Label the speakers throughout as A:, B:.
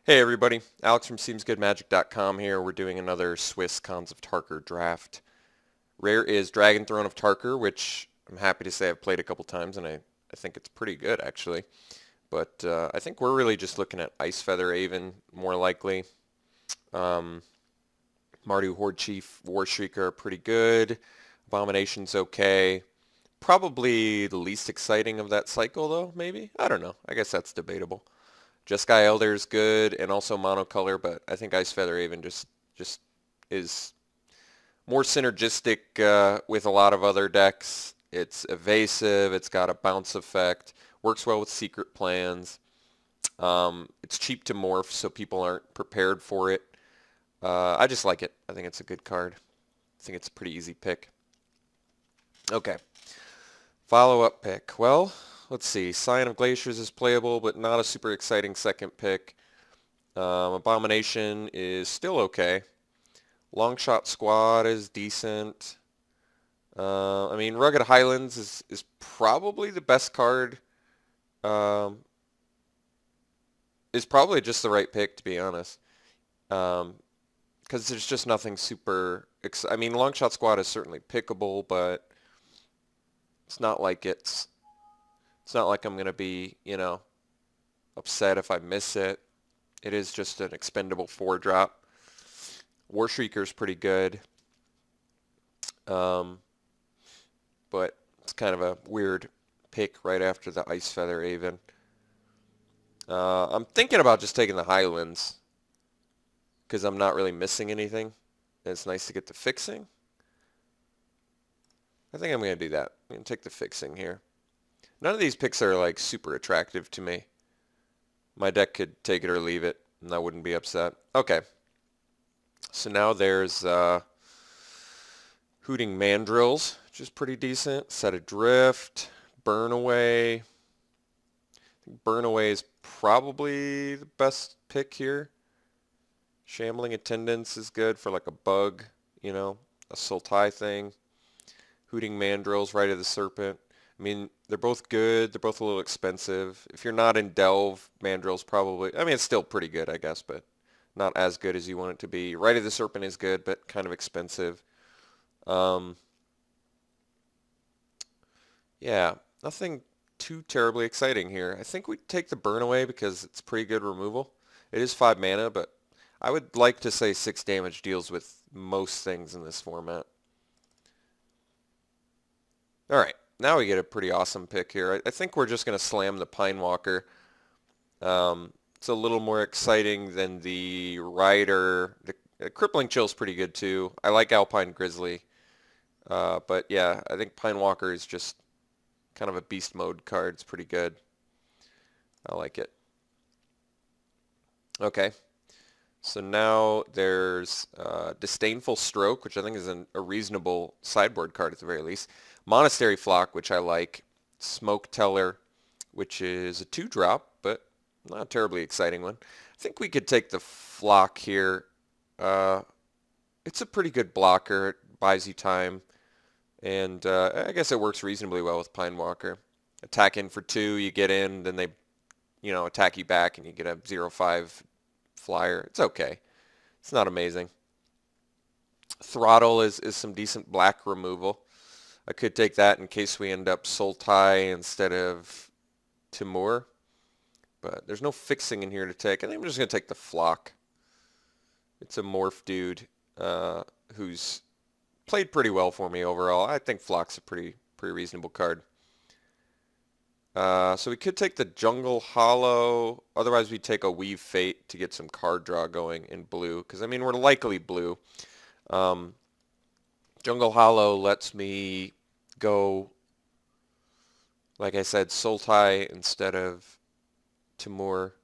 A: Hey everybody, Alex from SeemsGoodMagic.com here. We're doing another Swiss Khans of Tarkir draft. Rare is Dragon Throne of Tarkir, which I'm happy to say I've played a couple times, and I think it's pretty good actually. But I think we're really just looking at Ice Feather Aven more likely. Um, Mardu Horde Chief, War Shrieker are pretty good. Abomination's okay. Probably the least exciting of that cycle though, maybe? I don't know. I guess that's debatable. Jeskai Elder is good and also monocolor, but I think Ice Feather Aven just is more synergistic with a lot of other decks. It's evasive, it's got a bounce effect, works well with secret plans. It's cheap to morph, so people aren't prepared for it. I just like it. I think it's a good card. I think it's a pretty easy pick. Okay. Follow-up pick. Well, let's see. Scion of Glaciers is playable, but not a super exciting second pick. Abomination is still okay. Longshot Squad is decent. I mean, Rugged Highlands is probably the best card. Is probably just the right pick, to be honest. Because there's just nothing super... I mean, Longshot Squad is certainly pickable, but it's not like it's not like I'm going to be, upset if I miss it. It is just an expendable 4-drop. War Shrieker's pretty good. But it's kind of a weird pick right after the Ice Feather Aven. I'm thinking about just taking the Highlands because I'm not really missing anything. And it's nice to get the fixing. I think I'm going to do that. I'm going to take the fixing here. None of these picks are like super attractive to me. My deck could take it or leave it, and I wouldn't be upset. Okay. So now there's Hooting Mandrills, which is pretty decent. Set Adrift, Burn Away. I think Burn Away is probably the best pick here. Shambling Attendance is good for like a bug, a Sultai thing. Hooting Mandrills, Rite of the Serpent. I mean, they're both good. They're both a little expensive. If you're not in Delve, Mandrill's probably... I mean, it's still pretty good, I guess, but not as good as you want it to be. Rite of the Serpent is good, but kind of expensive. Yeah, nothing too terribly exciting here. I think we take the Burn Away because it's pretty good removal. It is 5 mana, but I would like to say 6 damage deals with most things in this format. All right. Now we get a pretty awesome pick here. I think we're just going to slam the Pine Walker. It's a little more exciting than the Rider. The Crippling Chill is pretty good too. I like Alpine Grizzly. But yeah, I think Pine Walker is just kind of a beast mode card. It's pretty good. I like it. Okay. So now there's Disdainful Stroke, which I think is a reasonable sideboard card at the very least. Monastery Flock, which I like. Smoke Teller, which is a 2-drop, but not a terribly exciting one. I think we could take the Flock here. It's a pretty good blocker. It buys you time. And I guess it works reasonably well with Pine Walker. Attack in for 2, you get in, then they, attack you back, and you get a 0/5 flyer. It's okay. It's not amazing. Throttle is some decent black removal. I could take that in case we end up Sultai instead of Timur. But there's no fixing in here to take. I think I'm just going to take the Flock. It's a morph dude who's played pretty well for me overall. I think Flock's a pretty reasonable card. So we could take the Jungle Hollow. Otherwise, we'd take a Weave Fate to get some card draw going in blue. Because, I mean, we're likely blue. Jungle Hollow lets me go, like I said, Sultai instead of Timur,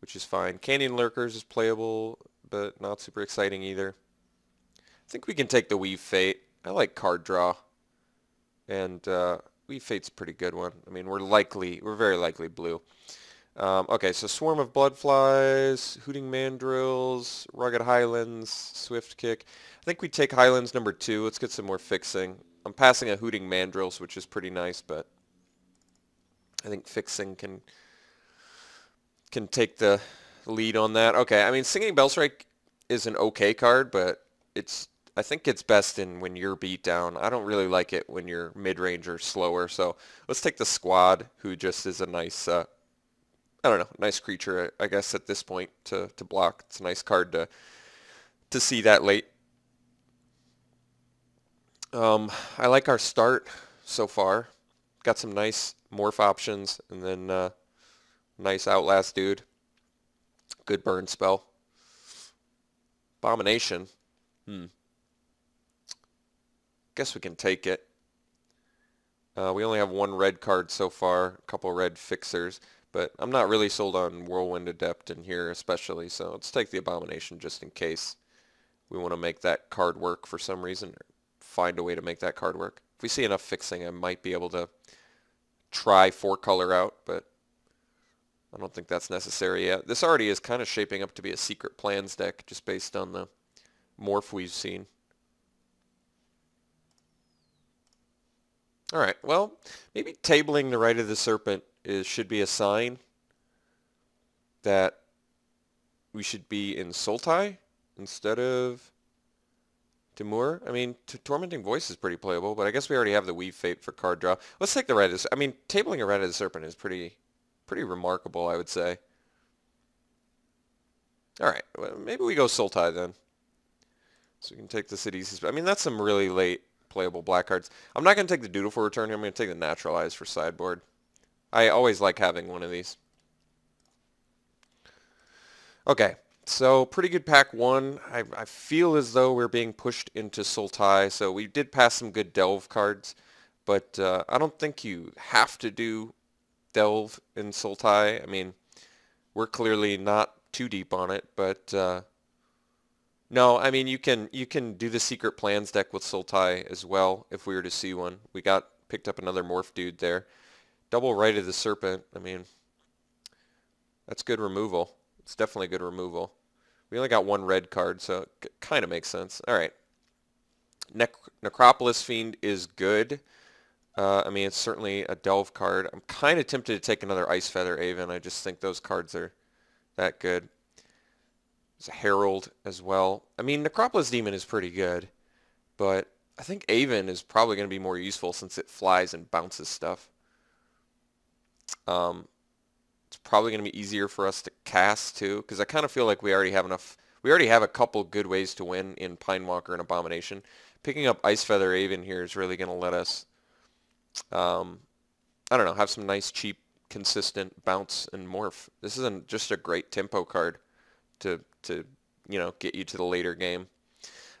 A: which is fine. Canyon Lurkers is playable, but not super exciting either. I think we can take the Weave Fate. I like card draw. And Weave Fate's a pretty good one. I mean, we're very likely blue. Okay, so Swarm of Bloodflies, Hooting Mandrills, Rugged Highlands, Swift Kick. I think we take Highlands number 2. Let's get some more fixing. I'm passing a Hooting Mandrills, which is pretty nice, but I think fixing can take the lead on that. Okay, I mean, Singing Bellstrike is an okay card, but I think it's best in when you're beat down. I don't really like it when you're mid-range or slower. So let's take the Squad, who just is a nice, I don't know, nice creature, I guess, at this point to block. It's a nice card to see that late. I like our start so far. Got some nice morph options, and then nice Outlast dude. Good burn spell. Abomination. Guess we can take it. We only have one red card so far, a couple red fixers, but I'm not really sold on Whirlwind Adept in here especially, so let's take the Abomination just in case we want to make that card work for some reason, or find a way to make that card work. If we see enough fixing, I might be able to try 4-color out, but I don't think that's necessary yet. This already is kind of shaping up to be a Secret Plans deck, just based on the morph we've seen. Alright, well, maybe tabling the Rite of the Serpent should be a sign that we should be in Sultai instead of Timur. I mean, Tormenting Voice is pretty playable, but I guess we already have the Weave Fate for card draw. Let's take the Rite of the Serpent. I mean, tabling a Rite of the Serpent is pretty remarkable, I would say. Alright, well, maybe we go Sultai then. So we can take the cities. I mean, that's some really late playable black cards. I'm not going to take the Dutiful Return here. I'm going to take the Naturalize for sideboard. I always like having one of these. Okay, so pretty good pack one. I feel as though we're being pushed into Sultai, so we did pass some good Delve cards, but I don't think you have to do Delve in Sultai. I mean, we're clearly not too deep on it, but no, I mean, you can do the Secret Plans deck with Sultai as well if we were to see one. We picked up another Morph dude there. Double Rite of the Serpent, I mean, that's good removal. It's definitely good removal. We only got one red card, so it kind of makes sense. All right. Necropolis Fiend is good. I mean, it's certainly a Delve card. I'm kind of tempted to take another Ice Feather Aven. I just think those cards are that good. There's a Herald as well. I mean, Necropolis Demon is pretty good, but I think Aven is probably going to be more useful since it flies and bounces stuff. It's probably going to be easier for us to cast too, because I kind of feel like we already have enough. We already have a couple good ways to win in Pinewalker and Abomination. Picking up Ice Feather Aven here is really going to let us, I don't know, have some nice, cheap, consistent bounce and morph. This isn't just a great tempo card to get you to the later game.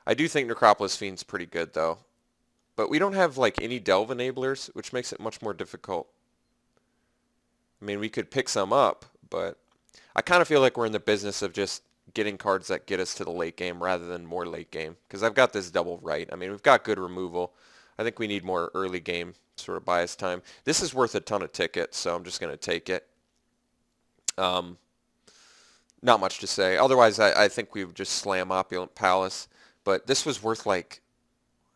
A: I do think Necropolis Fiend's pretty good though, but we don't have like any Delve enablers, which makes it much more difficult. I mean, we could pick some up, but I kind of feel like we're in the business of just getting cards that get us to the late game rather than more late game, because I've got this double right. I mean, we've got good removal. I think we need more early game sort of bias time. This is worth a ton of tickets, so I'm just going to take it. Not much to say. Otherwise, I think we would just slam Opulent Palace, but this was worth like,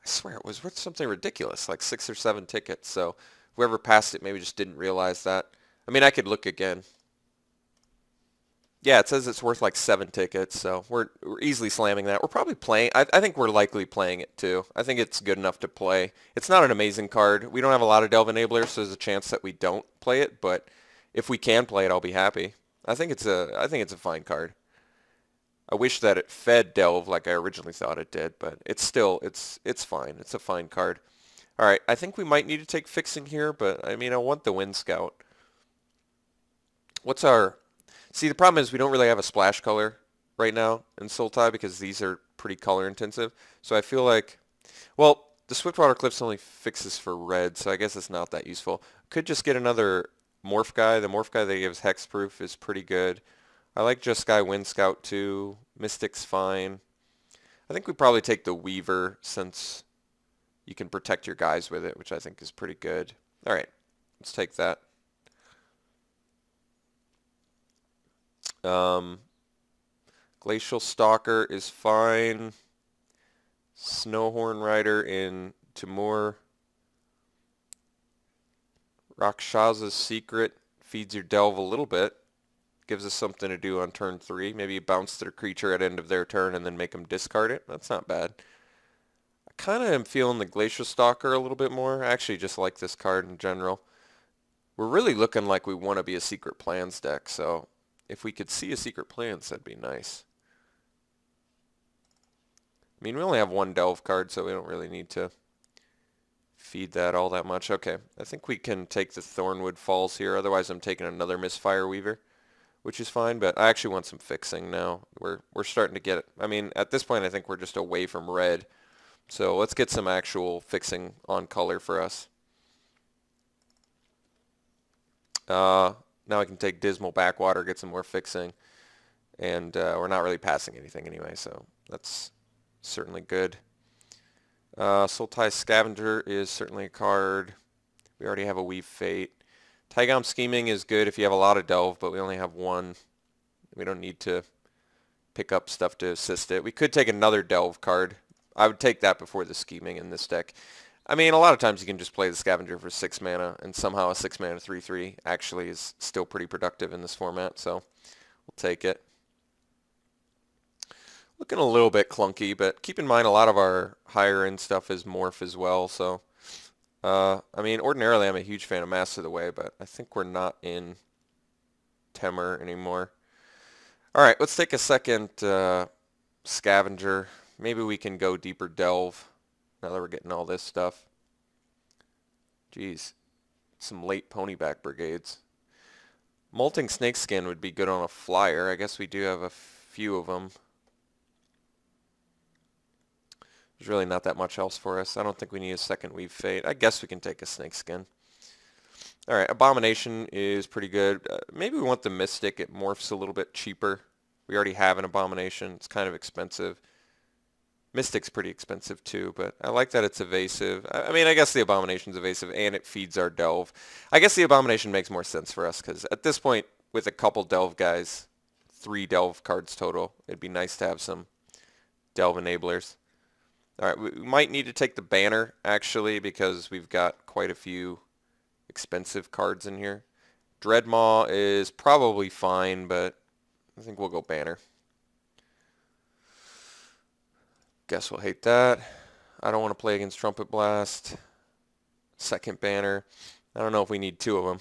A: I swear it was worth something ridiculous, like 6 or 7 tickets, so whoever passed it maybe just didn't realize that. I mean, I could look again. Yeah, it says it's worth like 7 tickets, so we're easily slamming that. We're probably playing. I think we're likely playing it too. I think it's good enough to play. It's not an amazing card. We don't have a lot of Delve enablers, so there's a chance that we don't play it. But if we can play it, I'll be happy. I think it's a fine card. I wish that it fed Delve like I originally thought it did, but it's still it's fine. It's a fine card. All right, I think we might need to take fixing here, but I mean, I want the Wind Scout. What's our... See, the problem is we don't really have a splash color right now in Sultai because these are pretty color intensive. So I feel like, well, the Swiftwater Cliffs only fixes for red, so I guess it's not that useful. Could just get another Morph guy. The Morph guy that gives Hexproof is pretty good. I like Just Sky Wind Scout too. Mystic's fine. I think we probably take the Weaver since you can protect your guys with it, which I think is pretty good. All right, let's take that. Glacial Stalker is fine. Snowhorn Rider in Timur. Rakshasa's Secret feeds your Delve a little bit. gives us something to do on turn 3. Maybe bounce their creature at end of their turn and then make them discard it. That's not bad. I kind of am feeling the Glacial Stalker a little bit more. I actually just like this card in general. We're really looking like we want to be a Secret Plans deck, so if we could see a Secret Plans, that'd be nice. I mean, we only have one Delve card, so we don't really need to feed that all that much. Okay, I think we can take the Thornwood Falls here. Otherwise, I'm taking another Misfire Weaver, which is fine, but I actually want some fixing now. We're starting to get it. I mean, at this point, I think we're just away from red. So let's get some actual fixing on color for us. Now I can take Dismal Backwater, get some more fixing. And we're not really passing anything anyway, so that's certainly good. Sultai Scavenger is certainly a card. We already have a Weave Fate. Taigam Scheming is good if you have a lot of Delve, but we only have one. We don't need to pick up stuff to assist it. We could take another Delve card. I would take that before the Scheming in this deck. I mean, a lot of times you can just play the Scavenger for 6 mana, and somehow a 6 mana 3/3 actually is still pretty productive in this format, so we'll take it. Looking a little bit clunky, but keep in mind a lot of our higher end stuff is Morph as well, so I mean, ordinarily I'm a huge fan of Master of the Way, but I think we're not in Temur anymore. Alright, let's take a second Scavenger. Maybe we can go deeper Delve now that we're getting all this stuff. Jeez, some late Ponyback Brigades. Molting Snakeskin would be good on a flyer. I guess we do have a few of them. There's really not that much else for us. I don't think we need a second Weave Fate. I guess we can take a Snakeskin. Alright, Abomination is pretty good. Maybe we want the Mystic. It morphs a little bit cheaper. We already have an Abomination. It's kind of expensive. Mystic's pretty expensive too, but I like that it's evasive. I mean, I guess the Abomination's evasive and it feeds our Delve. I guess the Abomination makes more sense for us because at this point, with a couple Delve guys, 3 Delve cards total, it'd be nice to have some Delve enablers. Alright, we might need to take the Banner, actually, because we've got quite a few expensive cards in here. Dreadmaw is probably fine, but I think we'll go Banner. Guess we'll hate that. I don't want to play against Trumpet Blast. Second Banner. I don't know if we need 2 of them.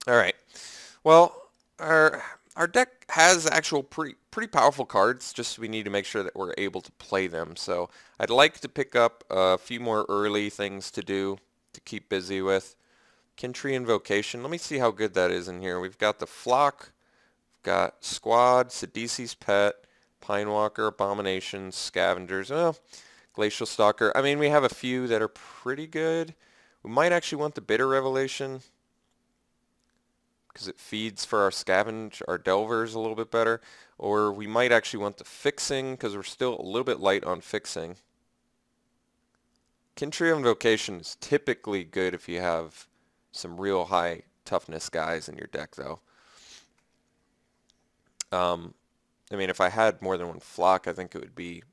A: Alright, well, our deck has actual pretty powerful cards, just we need to make sure that we're able to play them. So I'd like to pick up a few more early things to do to keep busy with. Kintree Invocation, let me see how good that is in here. We've got the Flock, we've got Squad, Sidisi's Pet, Pinewalker, Abomination, Scavengers, well, Glacial Stalker. I mean, we have a few that are pretty good. We might actually want the Bitter Revelation, because it feeds for our Scavenge, our Delvers a little bit better. Or we might actually want the Fixing, because we're still a little bit light on Fixing. Kintree Invocation is typically good if you have some real high toughness guys in your deck, though. I mean, if I had more than one Flock, I think it would be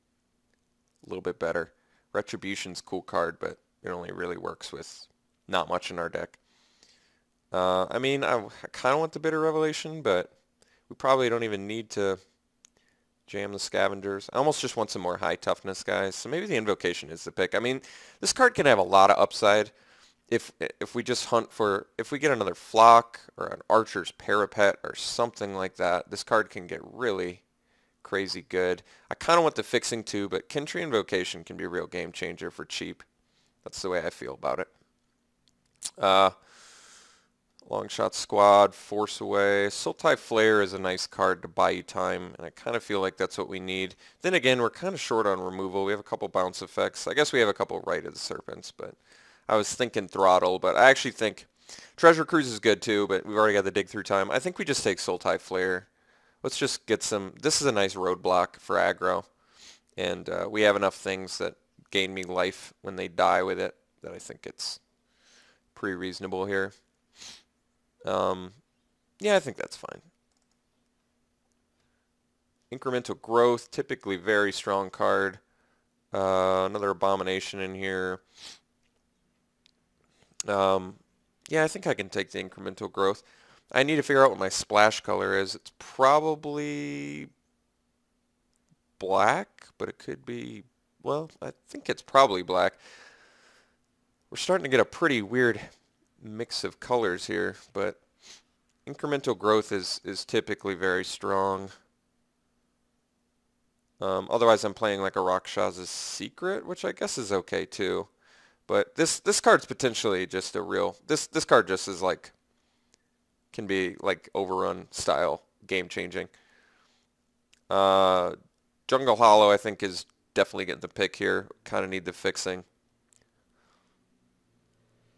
A: a little bit better. Retribution's a cool card, but it only really works with not much in our deck. I mean, I kind of want the Bitter Revelation, but we probably don't even need to jam the Scavengers. I almost just want some more high toughness guys, so maybe the Invocation is the pick. I mean, this card can have a lot of upside if we just hunt for, if we get another Flock or an Archer's Parapet or something like that, this card can get really crazy good. I kind of want the Fixing too, but Kintree Invocation can be a real game changer for cheap. That's the way I feel about it. Longshot Squad, Force Away. Sultai Flare is a nice card to buy you time, and I kind of feel like that's what we need. Then again, we're kind of short on removal. We have a couple bounce effects. I guess we have a couple Rite of the Serpents, but I was thinking Throttle, but I actually think Treasure Cruise is good too, but we've already got the dig through time. I think we just take Sultai Flare. Let's just get some, this is a nice roadblock for aggro, and we have enough things that gain me life when they die with it that I think it's pretty reasonable here. Yeah, I think that's fine. Incremental Growth, typically very strong card. Another Abomination in here. Yeah, I think I can take the Incremental Growth. I need to figure out what my splash color is. It's probably black, but it could be, well, I think it's probably black. We're starting to get a pretty weird mix of colors here, but incremental growth is typically very strong. Otherwise, I'm playing like a Rakshas's Secret, which I guess is okay too. But this card's potentially just a real, this card just is like, can be like overrun style, game changing. Jungle Hollow I think is definitely getting the pick here. Kind of need the fixing.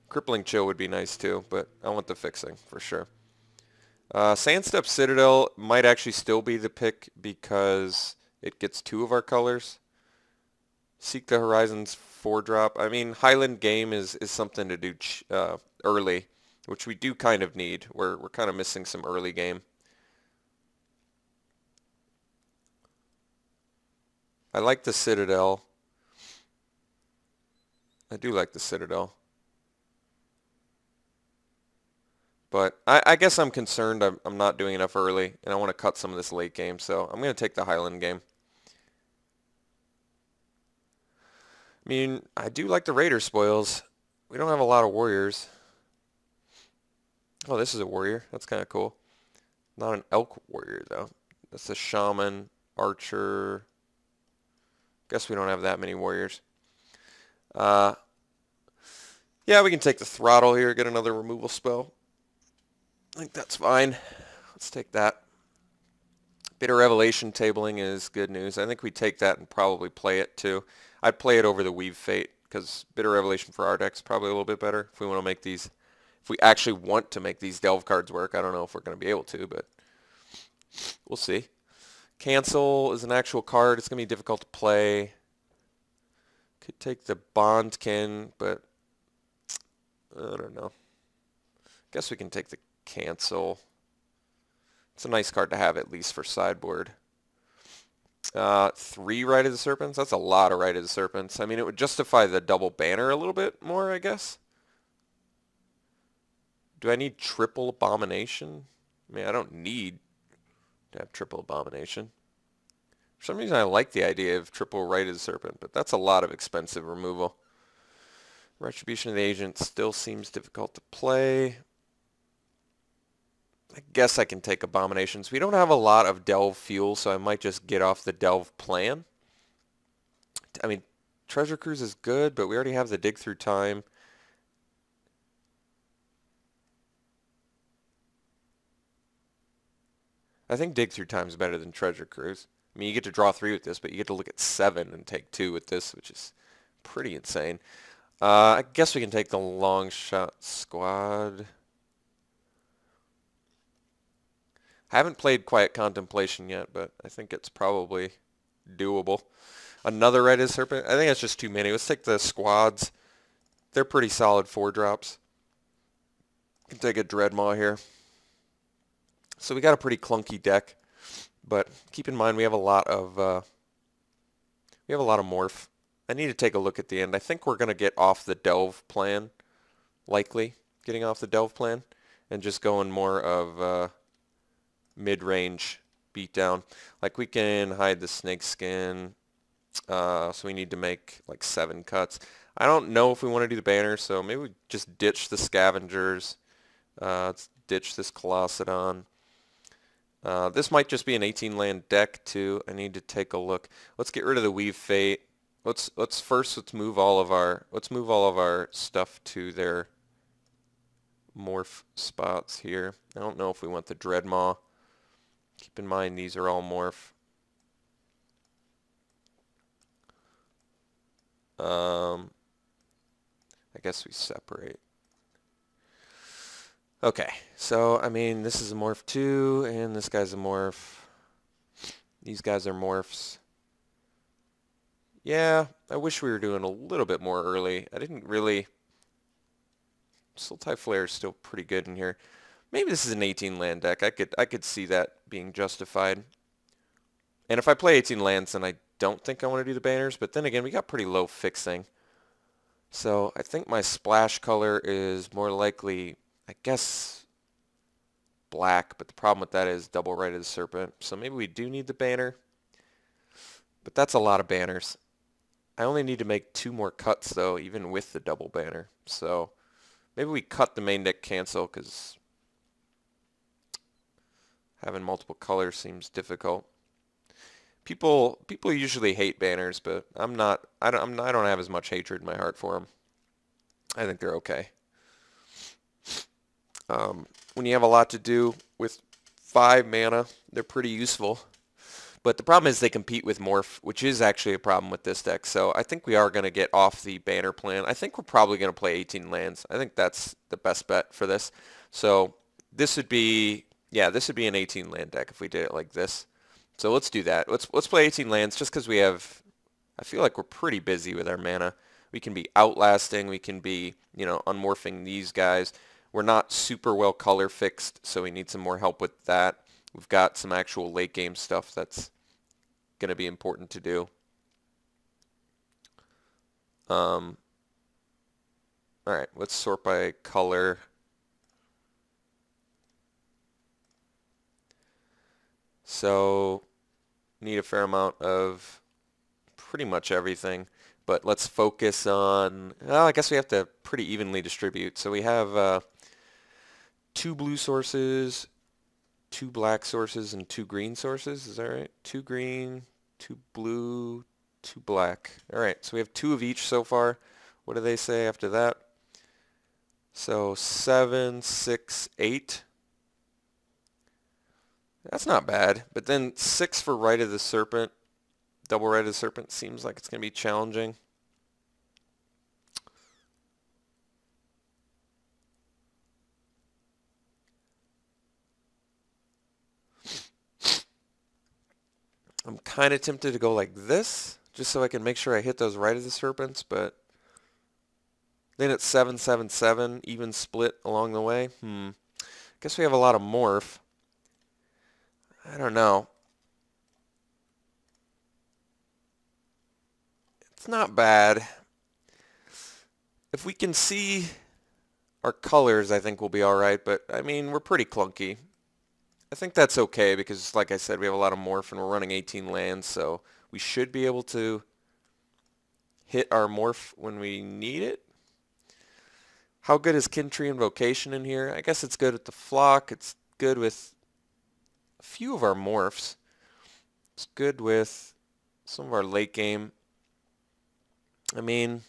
A: Crippling Chill would be nice too, but I want the fixing for sure. Sandstep Citadel might actually still be the pick because it gets 2 of our colors. Seek the Horizons 4-drop. I mean, Highland Game is something to do early, which we do kind of need. We're kind of missing some early game. I like the Citadel. I do like the Citadel. But I guess I'm concerned I'm not doing enough early, and I want to cut some of this late game, so I'm going to take the Highland Game. I mean, I do like the Raider spoils. We don't have a lot of warriors. Oh, this is a warrior. That's kind of cool. Not an elk warrior, though. That's a shaman, archer. Guess we don't have that many warriors. Yeah, we can take the throttle here, get another removal spell. I think that's fine. Let's take that. Bitter Revelation tabling is good news. I think we take that and probably play it too. I'd play it over the Weave Fate because Bitter Revelation for our deck's probably a little bit better if we want to make these. If we actually want to make these Delve cards work, I don't know if we're going to be able to, but we'll see. Cancel is an actual card. It's going to be difficult to play. Could take the Bondkin, but I don't know. Guess we can take the Cancel. It's a nice card to have at least for sideboard. 3 Rite of the Serpents. That's a lot of Rite of the Serpents. I mean, it would justify the double banner a little bit more, I guess. Do I need triple Abomination? I mean, I don't need to have triple Abomination. For some reason, I like the idea of triple Rite of the Serpent, but that's a lot of expensive removal. Retribution of the Agent still seems difficult to play. I guess I can take Abominations. We don't have a lot of Delve fuel, so I might just get off the Delve plan. I mean, Treasure Cruise is good, but we already have the Dig Through Time. I think Dig Through Time is better than Treasure Cruise. I mean, you get to draw 3 with this, but you get to look at 7 and take 2 with this, which is pretty insane. I guess we can take the Long Shot Squad. I haven't played Quiet Contemplation yet, but I think it's probably doable. Another Red Serpent. I think that's just too many. Let's take the squads. They're pretty solid 4-drops. Can take a Dreadmaw here. So we got a pretty clunky deck, but keep in mind we have a lot of morph. I need to take a look at the end. I think we're gonna get off the Delve plan, likely getting off the Delve plan, and just going more of mid-range beatdown. Like we can hide the Snakeskin, so we need to make like 7 cuts. I don't know if we want to do the banner, so maybe we just ditch the Scavengers. Let's ditch this Colossedon. This might just be an 18-land deck too. I need to take a look. Let's get rid of the Weave Fate. Let's move all of our stuff to their morph spots here. I don't know if we want the Dreadmaw. Keep in mind these are all morph. I guess we separate. Okay, so I mean this is a morph too, and this guy's a morph. These guys are morphs. Yeah, I wish we were doing a little bit more early. I didn't really. Sultai Flare is still pretty good in here. Maybe this is an 18-land deck. I could see that being justified. And if I play 18 lands, then I don't think I want to do the banners. But then again, we got pretty low fixing. So I think my splash color is more likely, I guess, black, but the problem with that is double Right of the Serpent. So maybe we do need the banner, but that's a lot of banners. I only need to make 2 more cuts though, even with the double banner. So maybe we cut the main deck cancel because having multiple colors seems difficult. People usually hate banners, but I'm not. I don't have as much hatred in my heart for them. I think they're okay. When you have a lot to do with 5 mana, they're pretty useful. But the problem is they compete with Morph, which is actually a problem with this deck. So I think we are going to get off the banner plan. I think we're probably going to play 18 lands. I think that's the best bet for this. So this would be, yeah, this would be an 18 land deck if we did it like this. So let's do that. Let's play 18 lands just because we have, I feel like we're pretty busy with our mana. We can be outlasting. We can be, you know, unmorphing these guys. We're not super well color fixed, so we need some more help with that. We've got some actual late game stuff that's going to be important to do. All right, let's sort by color. So need a fair amount of pretty much everything, but let's focus on, well, I guess we have to pretty evenly distribute. So we have 2 blue sources, 2 black sources, and 2 green sources. Is that right? 2 green, 2 blue, 2 black. All right, so we have 2 of each so far. What do they say after that? So 7, 6, 8. That's not bad. But then 6 for Right of the Serpent, double Right of the Serpent seems like it's going to be challenging. I'm kind of tempted to go like this, just so I can make sure I hit those Right of the Serpents, but then it's 7, 7, 7, even split along the way. Guess we have a lot of morph. I don't know. It's not bad. If we can see our colors, I think we'll be all right, but I mean, we're pretty clunky. I think that's okay because, like I said, we have a lot of morph and we're running 18 lands, so we should be able to hit our morph when we need it. How good is Kin Tree Invocation in here? I guess it's good with the flock. It's good with a few of our morphs. It's good with some of our late game. I mean,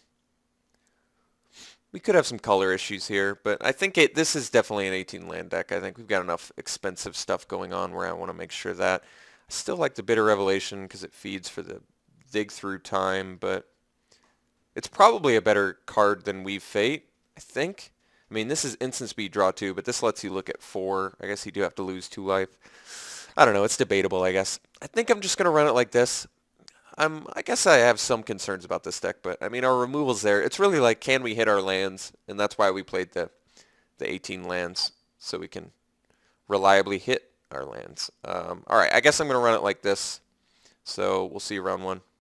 A: we could have some color issues here, but I think this is definitely an 18 land deck. I think we've got enough expensive stuff going on where I want to make sure that. I still like the Bitter Revelation because it feeds for the dig through time, but it's probably a better card than Weave Fate, I think. I mean, this is instant speed draw 2, but this lets you look at 4. I guess you do have to lose 2 life. I don't know. It's debatable, I guess. I think I'm just going to run it like this. I guess I have some concerns about this deck, but I mean, our removal's there. It's really like, can we hit our lands? And that's why we played the 18 lands, so we can reliably hit our lands. All right, I guess I'm going to run it like this. So we'll see you round 1.